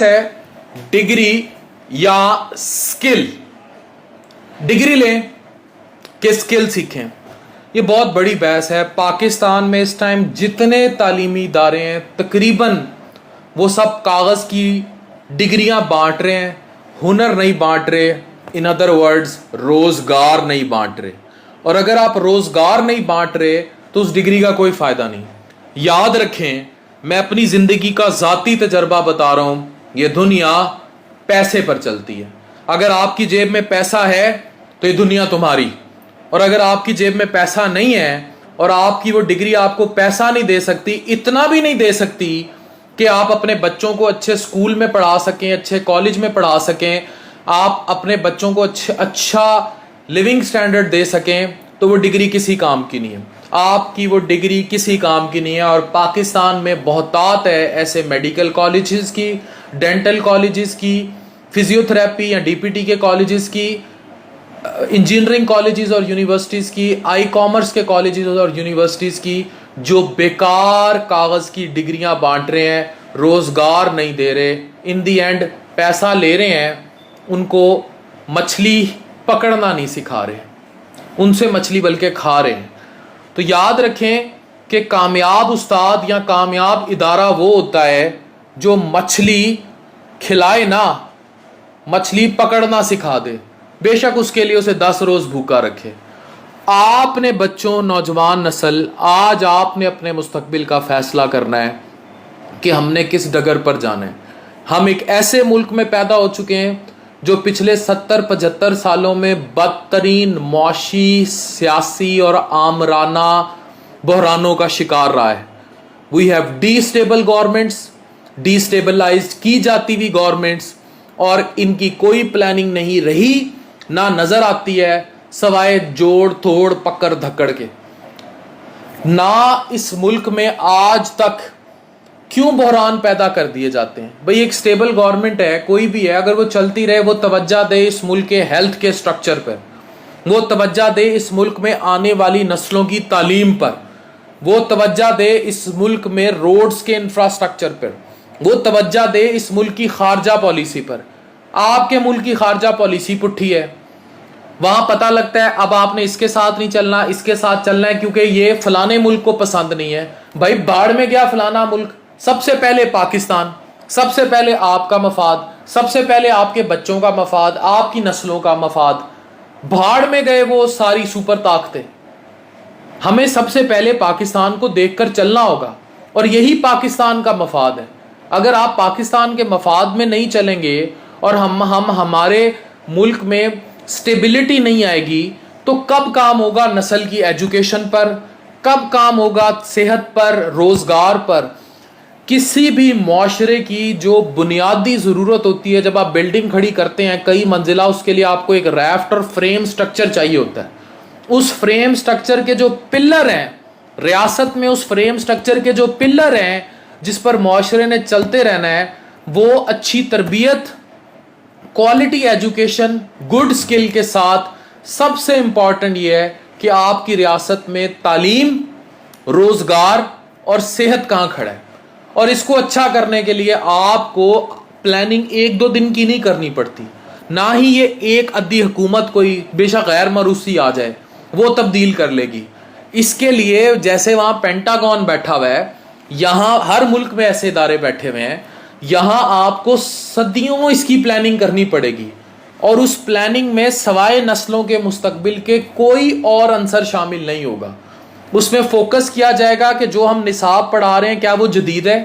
ہے ڈگری یا skill. Degree لیں کہ اسکل سیکھیں, یہ بہت بڑی بحث ہے. پاکستان میں اس ٹائم جتنے تعلیمی ادارے ہیں تقریباً وہ سب کاغذ کی ڈگریاں بانٹ رہے ہیں, ہنر نہیں بانٹ رہے. ان ادر ورڈز روزگار نہیں بانٹ رہے. اور اگر آپ روزگار نہیں بانٹ رہے تو اس ڈگری کا کوئی فائدہ نہیں. یاد رکھیں, میں اپنی زندگی کا ذاتی تجربہ بتا رہا ہوں, یہ دنیا پیسے پر چلتی ہے. اگر آپ کی جیب میں پیسہ ہے تو یہ دنیا تمہاری, اور اگر آپ کی جیب میں پیسہ نہیں ہے اور آپ کی وہ ڈگری آپ کو پیسہ نہیں دے سکتی, اتنا بھی نہیں دے سکتی کہ آپ اپنے بچوں کو اچھے سکول میں پڑھا سکیں, اچھے کالج میں پڑھا سکیں, آپ اپنے بچوں کو اچھا لیونگ سٹینڈرڈ دے سکیں, تو وہ ڈگری کسی کام کی نہیں ہے. آپ کی وہ ڈگری کسی کام کی نہیں ہے. اور پاکستان میں بہتات ہے ایسے میڈیکل کالجز کی, ڈینٹل کالجز کی, فزیو تھراپی یا ڈی پی ٹی کے کالجز کی, انجینئرنگ کالجز اور یونیورسٹیز کی, آئی کامرس کے کالجز اور یونیورسٹیز کی, جو بیکار کاغذ کی ڈگریاں بانٹ رہے ہیں, روزگار نہیں دے رہے, ان دی اینڈ پیسہ لے رہے ہیں, ان کو مچھلی پکڑنا نہیں سکھا رہے, ان سے مچھلی بلکہ کھا رہے ہیں. تو یاد رکھیں کہ کامیاب استاد یا کامیاب ادارہ وہ ہوتا ہے جو مچھلی کھلائے نہ, مچھلی پکڑنا سکھا دے, بے شک اس کے لیے اسے 10 روز بھوکا رکھے. آپ نے بچوں, نوجوان نسل, آج آپ نے اپنے مستقبل کا فیصلہ کرنا ہے کہ ہم نے کس ڈگر پر جانا ہے. ہم ایک ایسے ملک میں پیدا ہو چکے ہیں جو پچھلے 70-75 سالوں میں بدترین معاشی, سیاسی اور آمرانہ بحرانوں کا شکار رہا ہے. We have the stable governments, destabilized کی جاتی ہوئی گورنمنٹس, اور ان کی کوئی پلاننگ نہیں رہی, نہ نظر آتی ہے سوائے جوڑ توڑ پکڑ دھکڑ کے. نہ اس ملک میں آج تک کیوں بحران پیدا کر دیے جاتے ہیں. بھئی ایک سٹیبل گورنمنٹ ہے, کوئی بھی ہے, اگر وہ چلتی رہے, وہ توجہ دے اس ملک کے ہیلتھ کے سٹرکچر پر, وہ توجہ دے اس ملک میں آنے والی نسلوں کی تعلیم پر, وہ توجہ دے اس ملک میں روڈز کے انفراسٹرکچر پر, وہ توجہ دے اس ملک کی خارجہ پالیسی پر. آپ کے ملک کی خارجہ پالیسی پٹھی ہے, وہاں پتہ لگتا ہے اب آپ نے اس کے ساتھ نہیں چلنا, اس کے ساتھ چلنا ہے کیونکہ یہ فلانے ملک کو پسند نہیں ہے. بھائی بھاڑ میں گیا فلانا ملک, سب سے پہلے پاکستان, سب سے پہلے آپ کا مفاد, سب سے پہلے آپ کے بچوں کا مفاد, آپ کی نسلوں کا مفاد. بھاڑ میں گئے وہ ساری سپر طاقتیں. ہمیں سب سے پہلے پاکستان کو دیکھ کر چلنا ہوگا, اور یہی پاکستان کا مفاد ہے. اگر آپ پاکستان کے مفاد میں نہیں چلیں گے اور ہمارے ملک میں سٹیبلٹی نہیں آئے گی, تو کب کام ہوگا نسل کی ایجوکیشن پر, کب کام ہوگا صحت پر, روزگار پر. کسی بھی معاشرے کی جو بنیادی ضرورت ہوتی ہے, جب آپ بلڈنگ کھڑی کرتے ہیں کئی منزلہ, اس کے لیے آپ کو ایک ریفٹ اور فریم سٹرکچر چاہیے ہوتا ہے. اس فریم سٹرکچر کے جو پلر ہیں ریاست میں, اس فریم سٹرکچر کے جو پلر ہیں جس پر معاشرے نے چلتے رہنا ہے, وہ اچھی تربیت, کوالٹی ایجوکیشن, گڈ سکل کے ساتھ سب سے امپورٹنٹ یہ ہے کہ آپ کی ریاست میں تعلیم, روزگار اور صحت کہاں کھڑا ہے. اور اس کو اچھا کرنے کے لیے آپ کو پلاننگ 1-2 دن کی نہیں کرنی پڑتی, نہ ہی یہ ایک ادھی حکومت کوئی بے شک غیر موروثی آ جائے وہ تبدیل کر لے گی. اس کے لیے جیسے وہاں پینٹاگون بیٹھا ہوا ہے, یہاں ہر ملک میں ایسے ادارے بیٹھے ہوئے ہیں, یہاں آپ کو صدیوں اس کی پلاننگ کرنی پڑے گی. اور اس پلاننگ میں سوائے نسلوں کے مستقبل کے کوئی اور عنصر شامل نہیں ہوگا. اس میں فوکس کیا جائے گا کہ جو ہم نصاب پڑھا رہے ہیں کیا وہ جدید ہے,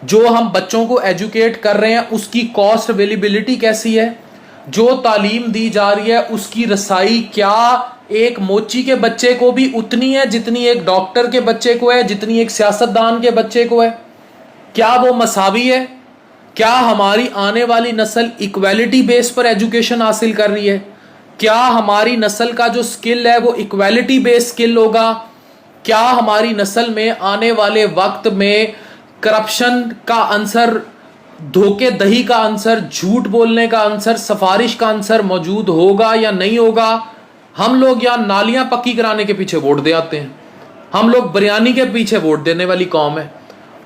جو ہم بچوں کو ایجوکیٹ کر رہے ہیں اس کی کاسٹ اویلیبلٹی کیسی ہے, جو تعلیم دی جا رہی ہے اس کی رسائی کیا ایک موچی کے بچے کو بھی اتنی ہے جتنی ایک ڈاکٹر کے بچے کو ہے, جتنی ایک سیاستدان کے بچے کو ہے, کیا وہ مساوی ہے, کیا ہماری آنے والی نسل ایکویلٹی بیس پر ایجوکیشن حاصل کر رہی ہے, کیا ہماری نسل کا جو سکل ہے وہ ایکویلٹی بیس سکل ہوگا, کیا ہماری نسل میں آنے والے وقت میں کرپشن کا عنصر, دھوکے دہی کا عنصر, جھوٹ بولنے کا عنصر, سفارش کا عنصر موجود ہوگا یا نہیں ہوگا. ہم لوگ یہاں نالیاں پکی کرانے کے پیچھے ووٹ دے آتے ہیں, ہم لوگ بریانی کے پیچھے ووٹ دینے والی قوم ہے.